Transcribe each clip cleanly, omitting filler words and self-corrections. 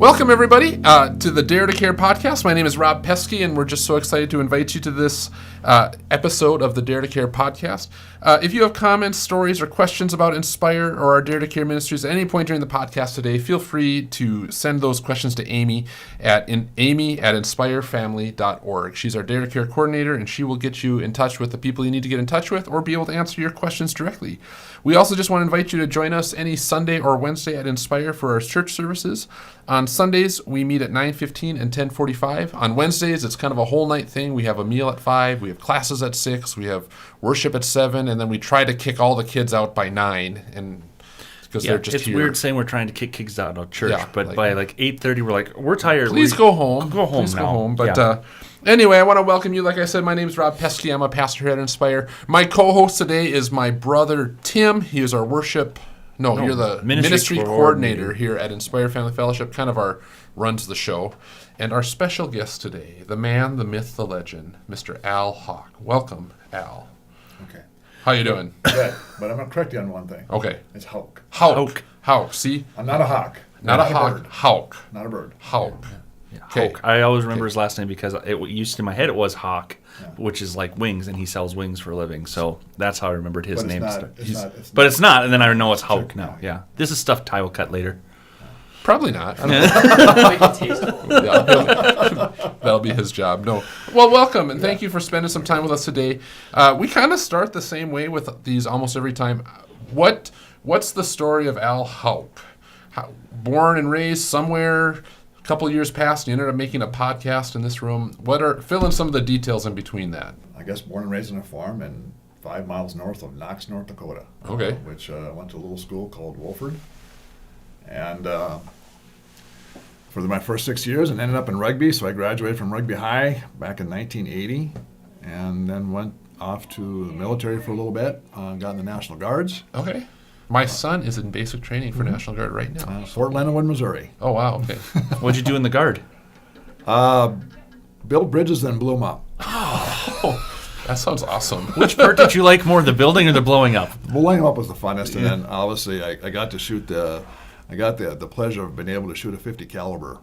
Welcome, everybody, to the Dare to Care podcast. My name is Rob Pesky, and we're just so excited to invite you to this episode of the Dare to Care podcast. If you have comments, stories, or questions about Inspire or our Dare to Care ministries at any point during the podcast today, feel free to send those questions to Amy at inspirefamily.org. She's our Dare to Care coordinator, and she will get you in touch with the people you need to get in touch with or be able to answer your questions directly. We also just want to invite you to join us any Sunday or Wednesday at Inspire for our church services. On Sundays, we meet at 9:15 and 10:45. On Wednesdays, it's kind of a whole night thing. We have a meal at 5, we have classes at 6, we have worship at 7, and then we try to kick all the kids out by 9, and because they're just it's here. weird saying we're trying to kick kids out of church, Yeah, but by like 8:30, we're like, we're tired. Please go home. Go home Please now. go home. But Yeah. Anyway, I want to welcome you. Like I said, my name is Rob Pesky. I'm a pastor here at Inspire. My co-host today is my brother, Tim. He is our worship... No, you're the ministry coordinator here at Inspire Family Fellowship, kind of runs the show. And our special guest today, the man, the myth, the legend, Mr. Al Hauck. Welcome, Al. Okay. How you doing? Good, but I'm going to correct you on one thing. Okay. It's Hauck. Hauck. Hauck. See? I'm not a hawk. Not a hawk. bird. Hauck. Not a bird. Hauck. Yeah, Okay. Hauck. I always remember his last name because it used to, in my head, it was Hauck, which is like wings, and he sells wings for a living. So that's how I remembered his But name. But It's not, and then I know it's Hauck Sure. now. Yeah. This is stuff Ty will cut later. Probably not. I don't know. Make it tasteful. Yeah, that'll be his job. No. Well, welcome, and thank you for spending some time with us today. We kind of start the same way with these almost every time. What's the story of Al Hauck? Born and raised somewhere, a couple years past, and you ended up making a podcast in this room. Fill in some of the details in between that. I guess born and raised on a farm 5 miles north of Knox, North Dakota. Okay. Which I went to a little school called Wolford. And for my first 6 years, and ended up in rugby. So I graduated from Rugby High back in 1980, and then went off to the military for a little bit. Got in the National Guards. Okay. My son is in basic training for National Guard right now. Fort Leonard, Missouri. Oh, wow. Okay. What'd you do in the Guard? Built bridges, then blew them up. That sounds awesome. Which part did you like more, the building or the blowing up? Blowing them up was the funnest, and then obviously I got to shoot I got the pleasure of being able to shoot a 50 caliber.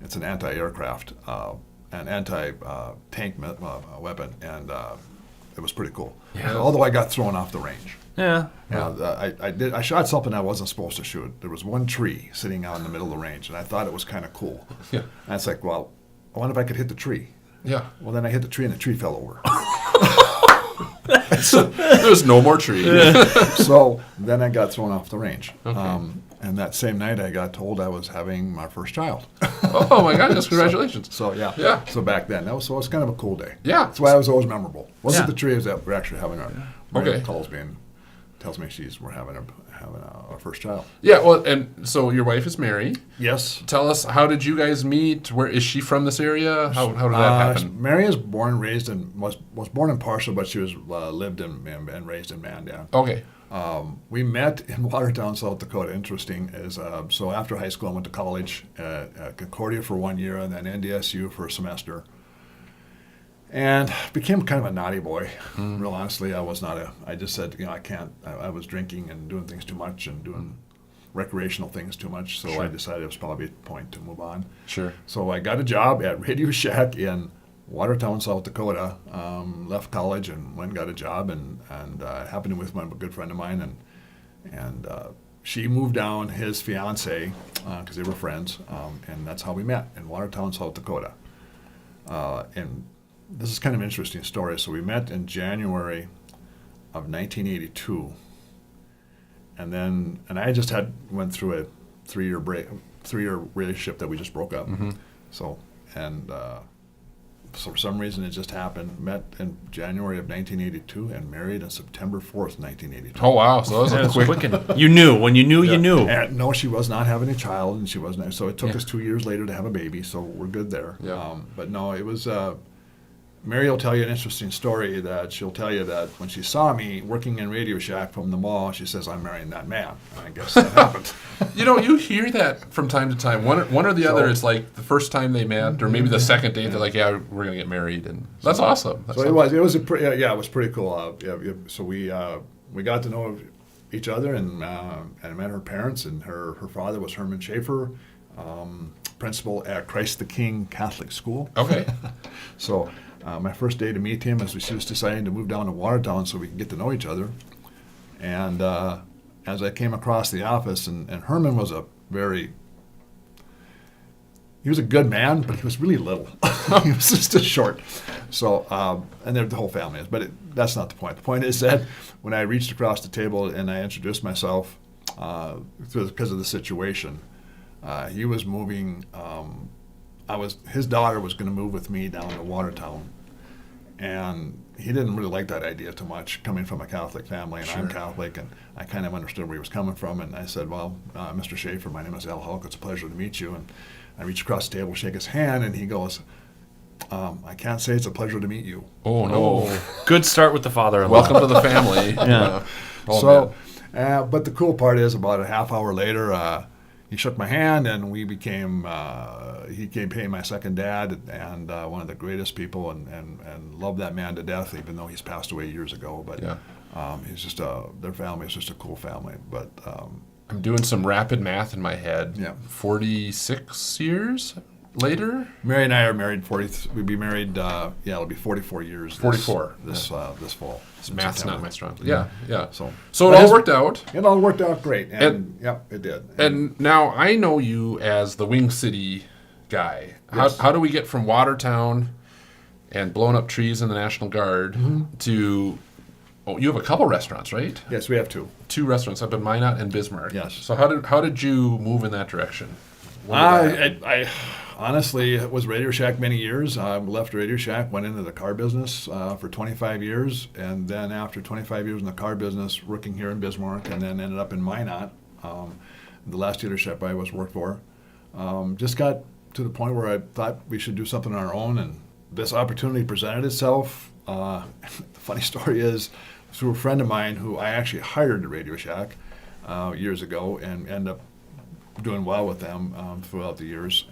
It's an anti-aircraft, an anti-tank weapon, and it was pretty cool. Yeah. Although I got thrown off the range. Yeah. I shot something I wasn't supposed to shoot. There was one tree sitting out in the middle of the range, and I thought it was kind of cool. Yeah. And it's like, well, I wonder if I could hit the tree. Yeah. Well, then I hit the tree, and the tree fell over. There's no more tree. So then I got thrown off the range. Okay. And that same night, I got told I was having my first child. Oh, my goodness. Congratulations. So yeah. Yeah. So back then, it was kind of a cool day. Yeah. That's why it was always memorable. Wasn't Yeah. the tree? Is that we're actually having our Okay. calls me and tells me we're having our first child. Yeah, well, and so your wife is Mary. Yes. Tell us, how did you guys meet? Where is she from? This area? How did that happen? Mary is born and raised was born in Parcel, but she was lived in and raised in Mandan. Okay. We met in Watertown, South Dakota. Interesting is so after high school, I went to college at Concordia for 1 year, and then NDSU for a semester. And became kind of a naughty boy. Real honestly, I just said, I can't. I was drinking and doing things too much and doing recreational things too much. So Sure. I decided it was probably a point to move on. Sure. So I got a job at Radio Shack in Watertown, South Dakota. Left college and went and got a job, and happened to be with my good friend of mine, and she moved down, his fiance, because they were friends, and that's how we met in Watertown, South Dakota. And this is kind of an interesting story. So we met in January of 1982, and I just went through a 3-year relationship that we just broke up. Mm-hmm. So for some reason it just happened. Met in January of 1982 and married on September 4th, 1982. Oh, wow. So that was Yeah, a it's quick... quick. You knew. When you knew, you knew. And no, she was not having a child, and she wasn't. So it took Yeah. us 2 years later to have a baby. So we're good there. Yeah. But no, it was. Mary will tell you an interesting story that she'll tell you that when she saw me working in Radio Shack from the mall, she says, "I'm marrying that man." I guess that happened. You hear that from time to time. One or the other, So- it's like the first time they met, or maybe the second date, they're like, yeah, we're going to get married. And that's awesome. That's So awesome. it was it was pretty cool. So we got to know each other and met her parents, and her father was Herman Schaefer, principal at Christ the King Catholic School. Okay. So my first day to meet him as we was deciding to move down to Watertown so we could get to know each other. And as I came across the office, and Herman was he was a good man, but he was really little. He was just short. So, and the whole family is, but that's not the point. The point is that when I reached across the table and I introduced myself, because of the situation, he was moving. His daughter was going to move with me down to Watertown, and he didn't really like that idea too much, coming from a Catholic family, and I'm Catholic, and I kind of understood where he was coming from. And I said, "Well, Mr. Schaefer, my name is Al Hauck. It's a pleasure to meet you." And I reached across the table, shake his hand, and he goes, "I can't say it's a pleasure to meet you." Oh, no. Good start with the father-in-law. Welcome to the family. Yeah. Oh, But the cool part is, about a half hour later, he shook my hand, and he became my second dad, and one of the greatest people, and loved that man to death, even though he's passed away years ago. But he's just their family is just a cool family. But I'm doing some rapid math in my head. Yeah. 46 years later? Mary and I are married 40. We'd be married. It'll be 44 years. 44. This fall. Math's September. not my strong. Yeah. So But it all worked out. It all worked out great, and it did. And now I know you as the Wing City guy. Yes. How do we get from Watertown and blowing up trees in the National Guard to? Oh, you have a couple restaurants, right? Yes, we have two. 2 restaurants up in Minot and Bismarck. Yes. So how did you move in that direction? I honestly was Radio Shack many years. I left Radio Shack, went into the car business for 25 years, and then after 25 years in the car business, working here in Bismarck, and then ended up in Minot, the last dealership I worked for. Just got to the point where I thought we should do something on our own, and this opportunity presented itself. The funny story is, through a friend of mine who I actually hired at Radio Shack years ago, and ended up doing well with them throughout the years.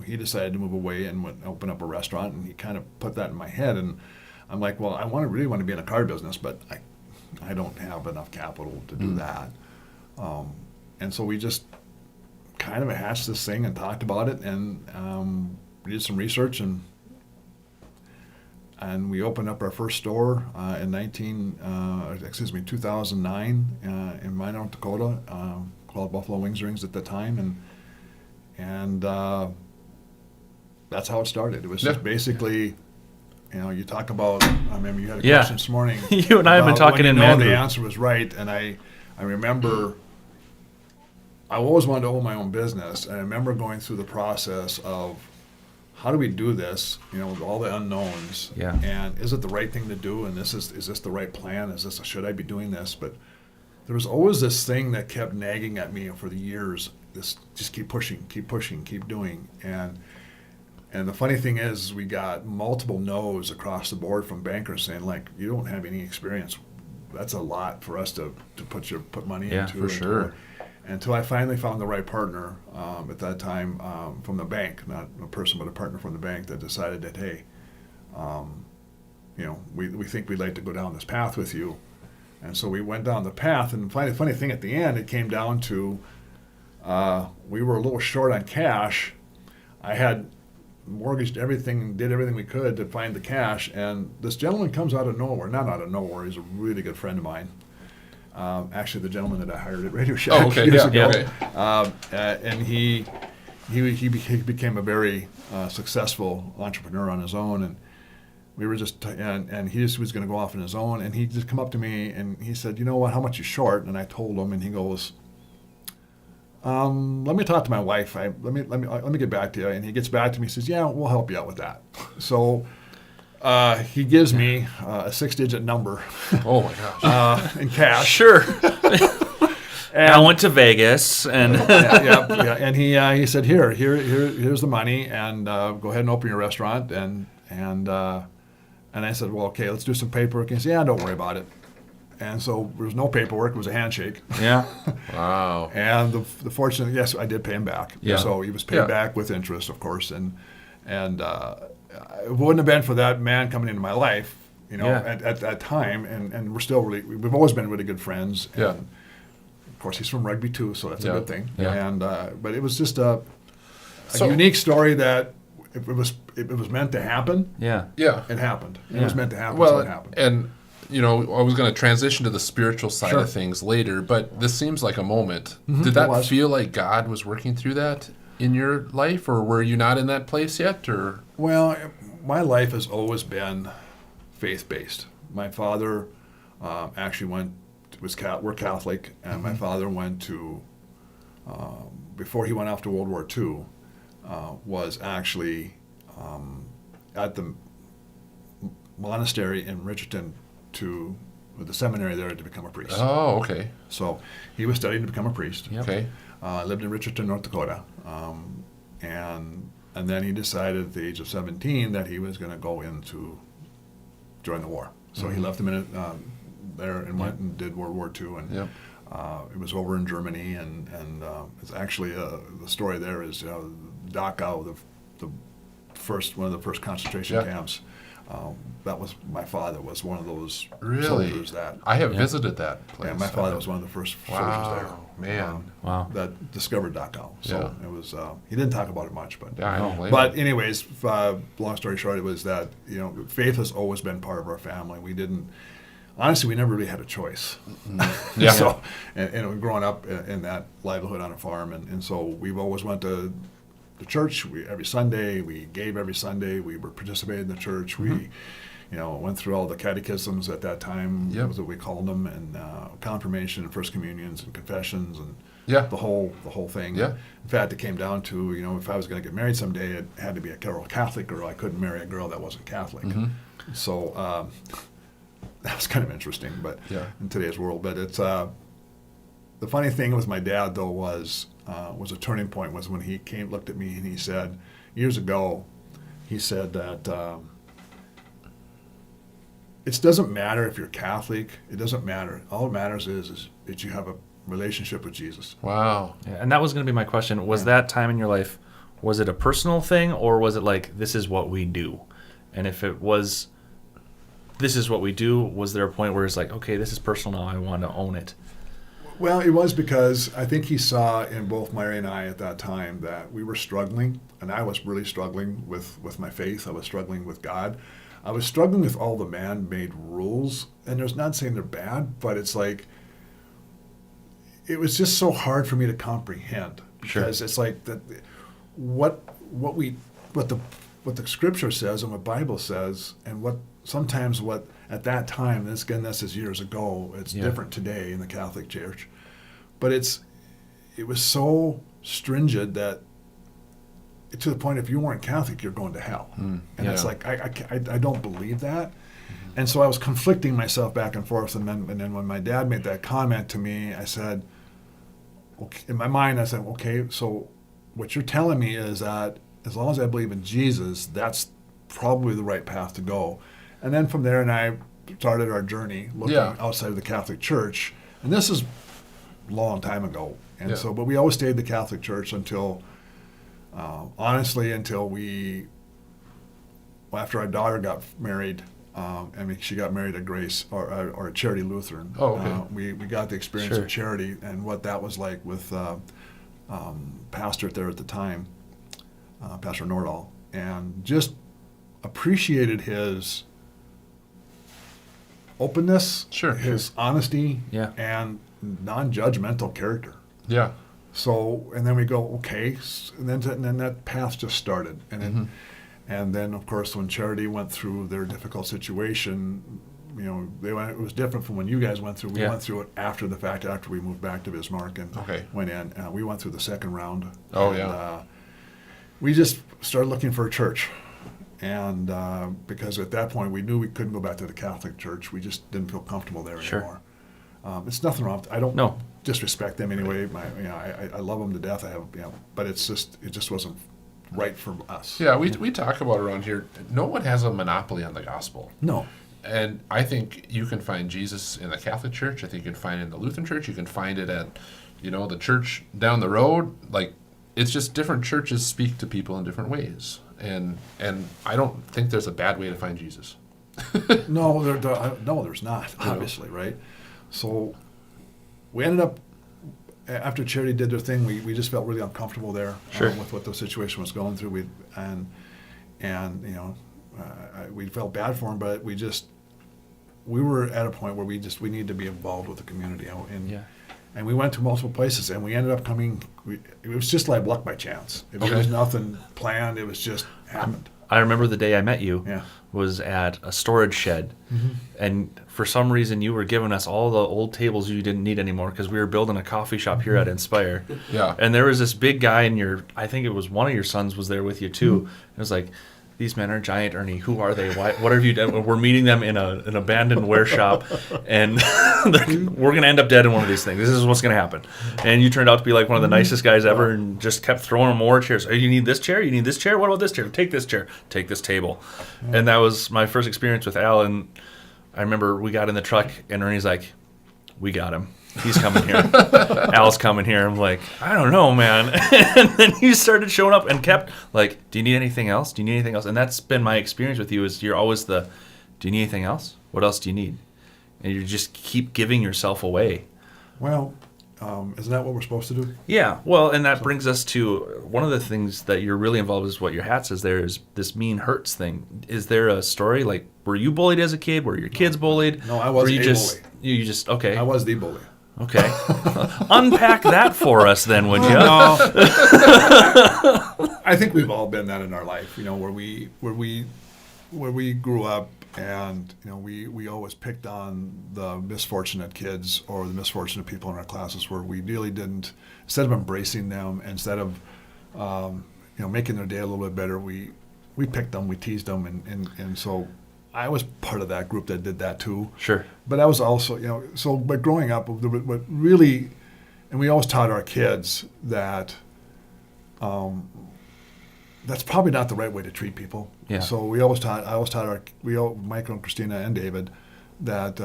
He decided to move away and went open up a restaurant, and he kind of put that in my head. And I'm like, well, I really want to be in a car business, but I don't have enough capital to do that. And so we just kind of hatched this thing and talked about it, and we did some research, and we opened up our first store in 2009 in Minot, North Dakota, called Buffalo Wings Rings at the time, and that's how it started. It was just basically, you talk about. I remember you had a question this morning. You and I have been talking in Mandarin. The answer was right, and I remember. I always wanted to own my own business, and I remember going through the process of how do we do this, with all the unknowns, and is it the right thing to do, and is this the right plan, should I be doing this? But there was always this thing that kept nagging at me for the years, this just keep pushing, keep doing, and the funny thing is, we got multiple no's across the board from bankers saying, like, you don't have any experience. That's a lot for us to put money into. Yeah, for sure. Until I finally found the right partner at that time from the bank, not a person, but a partner from the bank that decided that, hey, we think we'd like to go down this path with you. And so we went down the path, and the funny thing at the end, it came down to we were a little short on cash. I had mortgaged everything, did everything we could to find the cash, and this gentleman comes out of nowhere. Not out of nowhere, he's a really good friend of mine. Actually, the gentleman that I hired at Radio Shack years ago. Okay. And he became a very successful entrepreneur on his own, and we were just and he just was going to go off on his own, and he just come up to me and he said, "You know what? How much you short?" And I told him, and he goes, "Let me talk to my wife. Let me get back to you." And he gets back to me. He says, "Yeah, we'll help you out with that." So. He gives me a 6-digit number. Oh my gosh! In cash. Sure. And I went to Vegas, and and he said, here's the money, and go ahead and open your restaurant. And I said, well, okay, let's do some paperwork. And he said, yeah, don't worry about it. And so there was no paperwork; it was a handshake. Yeah. Wow. And the fortunate, yes, I did pay him back. Yeah. So he was paid back with interest, of course, and it wouldn't have been for that man coming into my life, at that time, and we're still we've always been really good friends. And of course, he's from rugby too, so that's a good thing. Yeah. And but it was just So- unique story that if it was meant to happen, Yeah. Yeah. it happened. It Yeah. was meant to happen, so Well, it happened. and I was going to transition to the spiritual side Sure. of things later, but this seems like a moment. Mhm, Did it that was. feel like God was working through that in your life, or were you not in that place yet? Or Well, my life has always been faith-based. My father actually we're Catholic, and my father went to, before he went off to World War II, was actually at the monastery in Richardson with the seminary there to become a priest. oh, okay, So he was studying to become a priest. Yep. okay, Lived in Richardson, North Dakota, and then he decided at the age of 17 that he was going to go join the war. So he left a minute there and went and did World War II, and yep, it was over in Germany, and it's actually the story there is Dachau, one of the first concentration Yeah. camps. That was my father was one of those Really? soldiers that. I have Yeah. visited that place. Yeah, my father was one of the first soldiers there. Wow, man. Wow. That discovered Dachau. So Yeah. it was. He didn't talk about it much, but. Yeah, I don't blame But you. anyways, long story short, it was that faith has always been part of our family. We didn't. Honestly, we never really had a choice. Yeah. So, and growing up in that livelihood on a farm, and so we've always went to the church every Sunday. We gave every Sunday. We were participating in the church. We, went through all the catechisms at that time. Yep. Was what we called them, and confirmation, and first communions, and confessions, and Yeah. the whole thing. Yeah. In fact, it came down to if I was going to get married someday, it had to be a Catholic girl. I couldn't marry a girl that wasn't Catholic. Mhm. So that was kind of interesting, but Yeah. in today's world. But it's the funny thing with my dad though was a turning point was when he looked at me and he said years ago, he said that it doesn't matter if you're Catholic. It doesn't matter. All that matters is that you have a relationship with Jesus. Wow. Yeah, and that was going to be my question. Was Yeah. that time in your life, was it a personal thing, or was it like, this is what we do? And if it was, this is what we do, was there a point where it's like, okay, this is personal now, I want to own it? Well, it was because I think he saw in both Mary and I at that time that we were struggling, and I was really struggling with my faith. I was struggling with God. I was struggling with all the man-made rules, and there's not saying they're bad, but it's like it was just so hard for me to comprehend Sure. because it's like that what the Scripture says and what Bible says, and what at that time, this is years ago. It's Yeah. different today in the Catholic Church, but it was so stringent that to the point if you weren't Catholic, you're going to hell. And it's yeah. like I don't believe that, and so I was conflicting myself back and forth. And then when my dad made that comment to me, I said, okay, in my mind, I said, okay, so what you're telling me is that as long as I believe in Jesus, that's probably the right path to go. And then from there, and I started our journey looking Yeah. outside of the Catholic Church. And this is a long time ago. And Yeah. so, but we always stayed the Catholic Church until, honestly, after our daughter got married, she got married at Grace or at Charity Lutheran. Oh, okay. We got the experience Sure. of charity and what that was like with pastor there at the time, Pastor Nordahl, and just appreciated his openness, Sure, his honesty, Yeah. and non-judgmental character. Yeah. So, and then we go, okay, and then that path just started, and then of course when Charity went through their difficult situation, it was different from when you guys went through. We Yeah. went through it after the fact, after we moved back to Bismarck and Okay. went in. We went through the second round. Oh, and, yeah. we just started looking for a church, and because at that point we knew we couldn't go back to the Catholic Church, we just didn't feel comfortable there Sure. anymore. It's nothing wrong. I don't No. disrespect them anyway. I love them to death. But it just wasn't right for us. Yeah, we talk about around here, no one has a monopoly on the gospel. No. And I think you can find Jesus in the Catholic Church. I think you can find it in the Lutheran Church. You can find it at, the church down the road. Like, it's just different churches speak to people in different ways. And I don't think there's a bad way to find Jesus. No, there's not, obviously, right? So we ended up, after Charity did their thing, we just felt really uncomfortable there Sure. with what the situation was going through. We felt bad for them, but we were at a point where we needed to be involved with the community. And we went to multiple places, and we ended up coming. It was just like luck by chance. It was nothing planned. It was just happened. I remember the day I met you Yeah. was at a storage shed, and for some reason you were giving us all the old tables you didn't need anymore because we were building a coffee shop here at Inspire. Yeah. And there was this big guy I think it was one of your sons was there with you too. It was like, these men are giant, Ernie. Who are they? What have you done? We're meeting them in an abandoned wear shop, and we're going to end up dead in one of these things. This is what's going to happen. And you turned out to be like one of the nicest guys ever, and just kept throwing more chairs. Oh, you need this chair? You need this chair? What about this chair? Take this chair. Take this table. And that was my first experience with Al. And I remember we got in the truck, and Ernie's like, we got him. He's coming here. Al's coming here. I'm like, I don't know, man. And then you started showing up and kept like, do you need anything else? Do you need anything else? And that's been my experience with you is you're always do you need anything else? What else do you need? And you just keep giving yourself away. Well, isn't that what we're supposed to do? Yeah. Well, and that brings us to one of the things that you're really involved with is what your hat says there is this mean hurts thing. Is there a story? Like, were you bullied as a kid? Were your kids bullied? No, I was you a just, bully. You just, okay. I was the bully. Okay. Unpack that for us then, would you? No. I think we've all been that in our life, where we grew up and, we always picked on the misfortunate kids or the misfortunate people in our classes where we really didn't, instead of embracing them, instead of, making their day a little bit better, we picked them, we teased them. And so I was part of that group that did that too. Sure. But I was also, but growing up, what really, and we always taught our kids that that's probably not the right way to treat people. Yeah. So I always taught Michael and Christina and David, that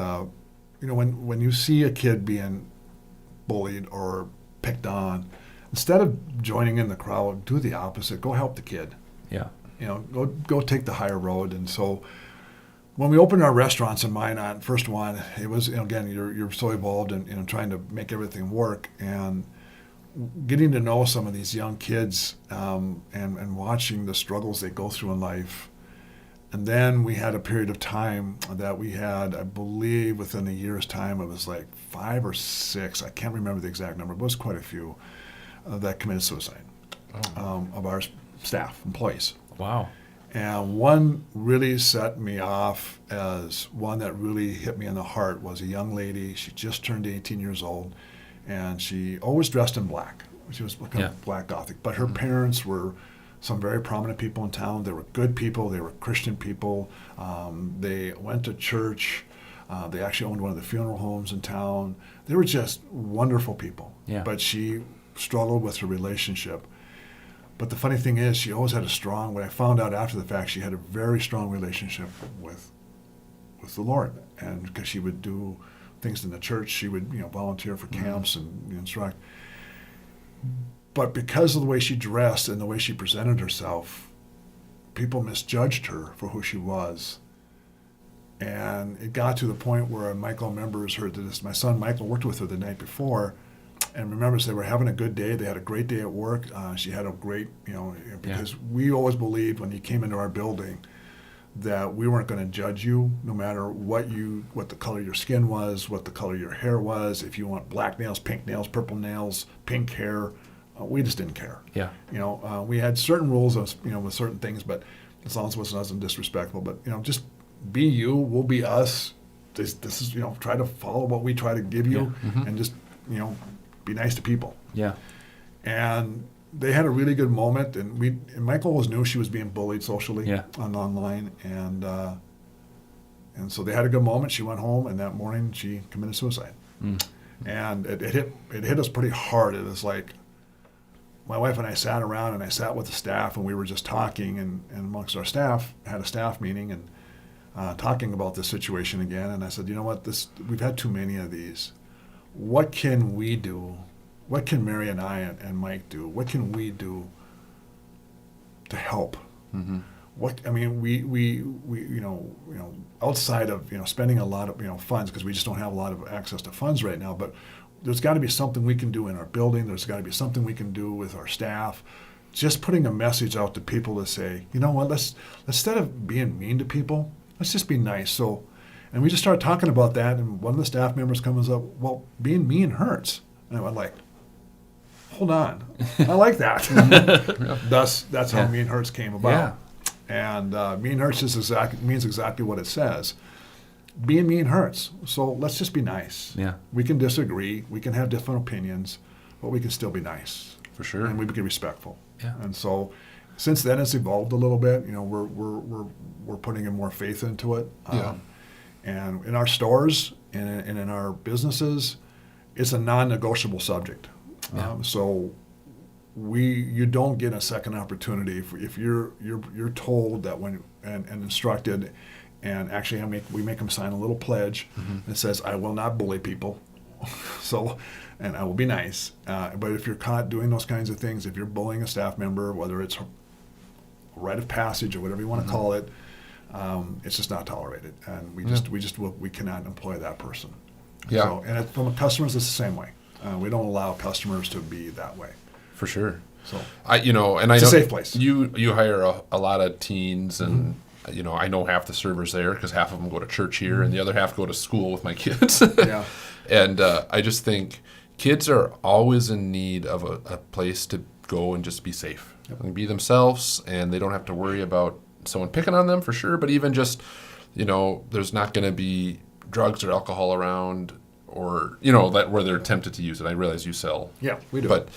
when you see a kid being bullied or picked on, instead of joining in the crowd, do the opposite. Go help the kid. Yeah. Go take the higher road. And so, when we opened our restaurants in Minot, first one, it was, again, you're so involved in trying to make everything work and getting to know some of these young kids and watching the struggles they go through in life. And then we had a period of time that we had, I believe, within a year's time, it was like 5 or 6, I can't remember the exact number, but it was quite a few, that committed suicide of our staff, employees. Wow. And one really set me off as one that really hit me in the heart was a young lady. She just turned 18 years old, and she always dressed in black. She was kind of black Gothic. But her parents were some very prominent people in town. They were good people. They were Christian people. They went to church. They actually owned one of the funeral homes in town. They were just wonderful people. Yeah. But she struggled with her relationship. But the funny thing is, she always had what I found out after the fact, she had a very strong relationship with the Lord. And because she would do things in the church, she would, volunteer for camps and instruct. But because of the way she dressed and the way she presented herself, people misjudged her for who she was. And it got to the point where Michael remembers her, my son Michael worked with her the night before, and remembers they were having a good day. They had a great day at work. She had a great, because we always believed when you came into our building that we weren't going to judge you no matter what the color of your skin was, what the color of your hair was, if you want black nails, pink nails, purple nails, pink hair. We just didn't care. Yeah. We had certain rules of, with certain things, but as long as it wasn't disrespectful. But, just be you, we'll be us. This is, try to follow what we try to give you and just, be nice to people. Yeah. And they had a really good moment, and Michael always knew she was being bullied socially online, and so they had a good moment. She went home, and that morning she committed suicide. And it hit us pretty hard. It was like my wife and I sat around, and I sat with the staff, and we were just talking, and amongst our staff had a staff meeting and talking about this situation again. And I said, you know what, we've had too many of these. What can we do? What can Mary and I and Mike do? What can we do to help? We outside of spending a lot of funds, because we just don't have a lot of access to funds right now. But there's got to be something we can do in our building. There's got to be something we can do with our staff. Just putting a message out to people to say, you know what, let's instead of being mean to people, let's just be nice. So, and we just started talking about that, and one of the staff members comes up, well, being mean hurts. And I went like, hold on, I like that. That's how Mean Hurts came about. Yeah. And Mean Hurts means exactly what it says. Being mean hurts, so let's just be nice. Yeah. We can disagree, we can have different opinions, but we can still be nice. For sure. And we can be respectful. Yeah. And so, since then, it's evolved a little bit. You know, we're putting in more faith into it. Yeah. And in our stores and in our businesses, it's a non-negotiable subject. Yeah. So you don't get a second opportunity if you're told that when and instructed, and actually we make them sign a little pledge that says, I will not bully people. So, and I will be nice. But if you're caught doing those kinds of things, if you're bullying a staff member, whether it's a rite of passage or whatever you want to call it, it's just not tolerated, and we cannot employ that person. Yeah. So, and from customers, it's the same way. We don't allow customers to be that way. For sure. So I know it's a safe place. You hire a lot of teens, and I know half the servers there because half of them go to church here, and the other half go to school with my kids. Yeah. And I just think kids are always in need of a place to go and just be safe and be themselves, and they don't have to worry about someone picking on them for sure. But even just, there's not going to be drugs or alcohol around, or that where they're tempted to use it. I realize you sell. Yeah, we do. But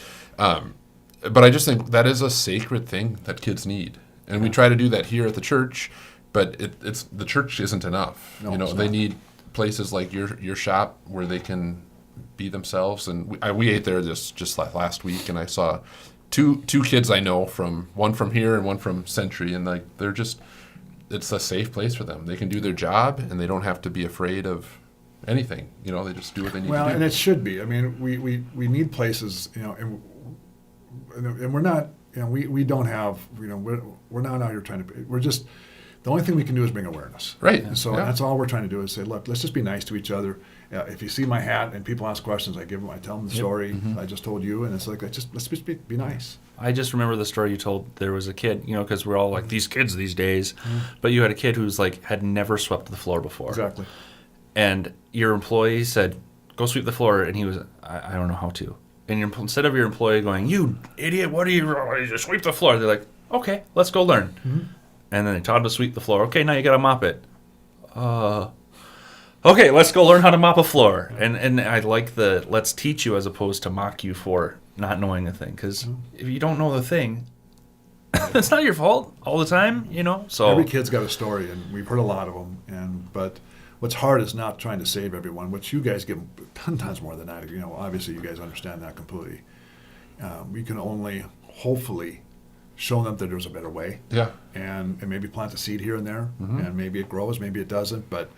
I just think that is a sacred thing that kids need, and we try to do that here at the church. But it's the church isn't enough. No, They need places like your shop where they can be themselves. And we ate there just last week, and I saw two kids I know one from here and one from Century, and it's a safe place for them. They can do their job, and they don't have to be afraid of anything. They just do what they need to do. Well, and it should be. I mean, we need places, and we're not, we don't have, we're not out here trying to. We're just. The only thing we can do is bring awareness. Right. And so that's all we're trying to do is say, look, let's just be nice to each other. If you see my hat and people ask questions, I tell them the story I just told you, and it's like, let's just be nice. I just remember the story you told. There was a kid, because we're all like these kids these days, but you had a kid who's like had never swept the floor before. Exactly. And your employee said, "Go sweep the floor," and he was, I don't know how to. And instead of your employee going, "You idiot, what are you sweep the floor?" They're like, "Okay, let's go learn." Mm-hmm. And then they taught him to sweep the floor. Okay, now you got to mop it. Okay, let's go learn how to mop a floor. And I like the let's teach you as opposed to mock you for not knowing a thing. Because if you don't know the thing, it's not your fault all the time, So every kid's got a story, and we've heard a lot of them. But what's hard is not trying to save everyone, which you guys give 10 times more than that. Obviously you guys understand that completely. We can only hopefully show them that there's a better way. Yeah. And maybe plant a seed here and there, and maybe it grows, maybe it doesn't, but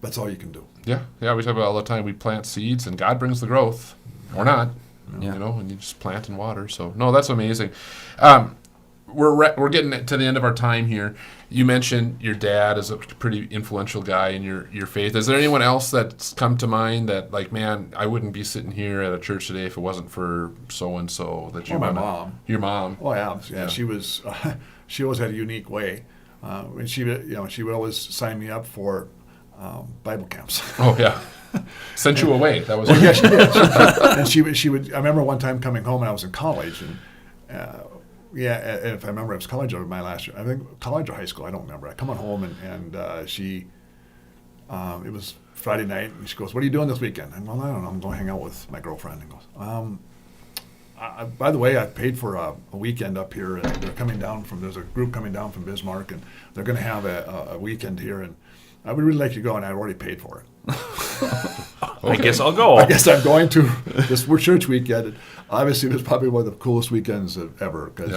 that's all you can do. Yeah. Yeah, we talk about it all the time. We plant seeds, and God brings the growth, or not, and you just plant and water. So, no, that's amazing. We're getting to the end of our time here. You mentioned your dad is a pretty influential guy in your faith. Is there anyone else that's come to mind that, like, man, I wouldn't be sitting here at a church today if it wasn't for so-and-so that you my mom. Your mom. Oh, yeah. She was, she always had a unique way. And she would always sign me up for Bible camps. Oh, yeah. Sent you away. That was yeah, she did. And she would. I remember one time coming home, and I was in college, and and if I remember, it was college or my last year. I think college or high school. I don't remember. I come on home, and she. It was Friday night, and she goes, "What are you doing this weekend?" And well, I don't know. I'm going to hang out with my girlfriend. And goes, by the way, I paid for a weekend up here, and they're coming down from. There's a group coming down from Bismarck, and they're going to have a weekend here, and I would really like you to go, and I already paid for it. Okay. I guess I'll go. I guess I'm going to this church weekend. Obviously, it was probably one of the coolest weekends ever because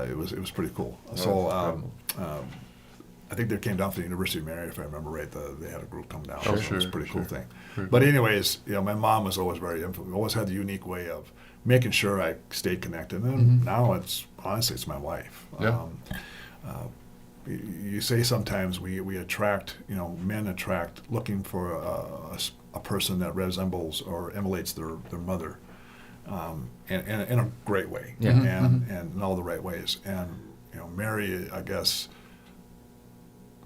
it was pretty cool. So I think they came down from the University of Mary, if I remember right. They had a group come down. Oh, so it was a pretty cool thing. But anyways, my mom was always very always had the unique way of making sure I stayed connected. And now it's my wife. Yeah. You say sometimes we attract, men attract looking for a person that resembles or emulates their mother, and in a great way, and in all the right ways. And Mary, I guess,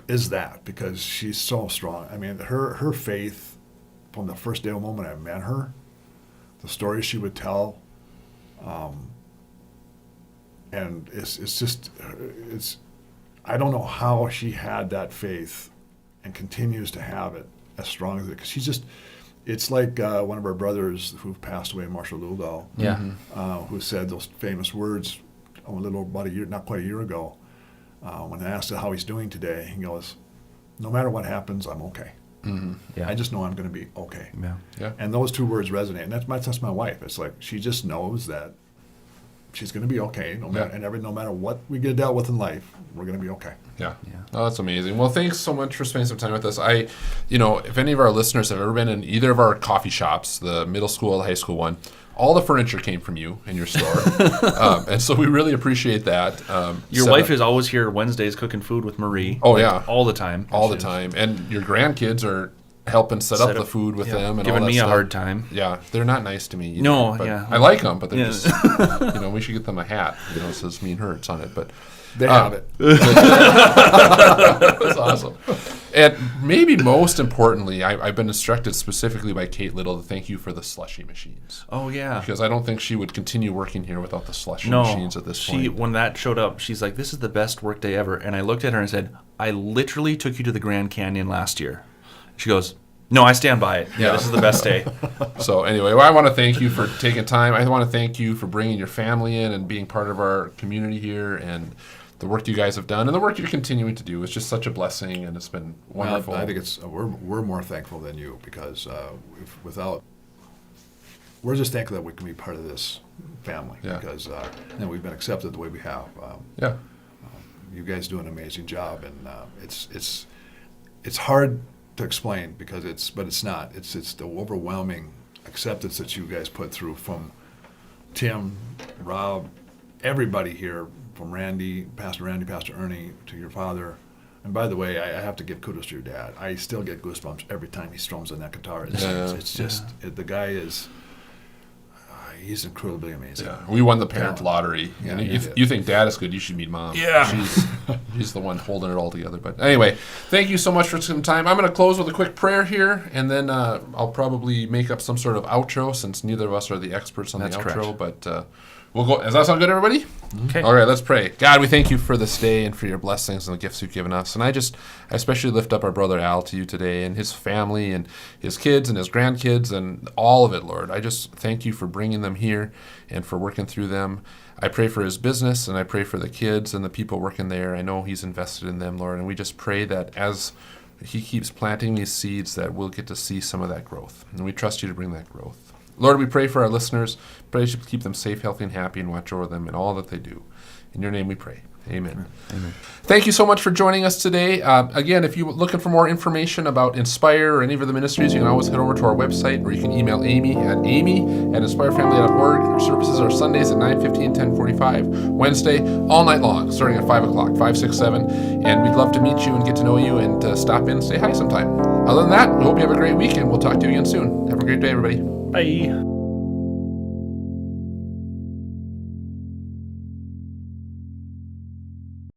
is that, because she's so strong. I mean, her faith from the first day of the moment I met her, the stories she would tell, and it's I don't know how she had that faith and continues to have it as strong as it, because she's just, it's like one of our brothers who passed away, Marshall Luldahl, who said those famous words about a year, not quite a year ago, when I asked him how he's doing today. He goes, "No matter what happens, I'm okay. I just know I'm going to be okay." And those two words resonate, and that's my wife. It's like she just knows that she's going to be okay, no matter what we get dealt with in life, we're going to be okay. Oh, that's amazing. Well, thanks so much for spending some time with us. If any of our listeners have ever been in either of our coffee shops, the middle school, the high school one, all the furniture came from you in your store. And so we really appreciate that. Your wife is always here Wednesdays cooking food with Marie. Oh, yeah. All the time. All the time. And your grandkids are helping set up the food with them and giving all that me stuff. a hard time. Yeah, they're not nice to me either. No, but yeah. I like them, but they're just, we should get them a hat. It says Mean Hurts on it, but they have it. That's awesome. And maybe most importantly, I've been instructed specifically by Kate Little to thank you for the slushy machines. Oh, yeah. Because I don't think she would continue working here without the slushy machines at this point. When that showed up, she's like, "This is the best work day ever." And I looked at her and said, "I literally took you to the Grand Canyon last year." She goes, "No, I stand by it. Yeah, this is the best day." So anyway, I want to thank you for taking time. I want to thank you for bringing your family in and being part of our community here, and the work you guys have done and the work you're continuing to do. It's just such a blessing, and it's been wonderful. I think we're more thankful than you, because we're just thankful that we can be part of this family, because we've been accepted the way we have. You guys do an amazing job, and it's hard to explain, but it's not. It's the overwhelming acceptance that you guys put through, from Tim, Rob, everybody here, from Pastor Randy, Pastor Ernie, to your father. And by the way, I have to give kudos to your dad. I still get goosebumps every time he strums on that guitar. The guy is, he's incredibly amazing. Yeah. We won the parent lottery. Yeah, and if you think Dad is good, you should meet Mom. Yeah. She's the one holding it all together. But anyway, thank you so much for some time. I'm going to close with a quick prayer here, and then I'll probably make up some sort of outro, since neither of us are the experts on the outro. Correct. But we'll go. Does that sound good, everybody? Okay. All right, let's pray. God, we thank you for this day and for your blessings and the gifts you've given us. And I especially lift up our brother Al to you today, and his family and his kids and his grandkids and all of it, Lord. I just thank you for bringing them here and for working through them. I pray for his business, and I pray for the kids and the people working there. I know he's invested in them, Lord, and we just pray that as he keeps planting these seeds, that we'll get to see some of that growth. And we trust you to bring that growth. Lord, we pray for our listeners. Pray that you keep them safe, healthy, and happy, and watch over them in all that they do. In your name we pray. Amen. Amen. Thank you so much for joining us today. Again, if you're looking for more information about Inspire or any of the ministries, you can always head over to our website, or you can email amy@inspirefamily.org. Our services are Sundays at 9:15, 10:45, Wednesday all night long, starting at 5 o'clock, 5, 6, 7. And we'd love to meet you and get to know you and stop in and say hi sometime. Other than that, we hope you have a great week, and we'll talk to you again soon. Have a great day, everybody. Bye.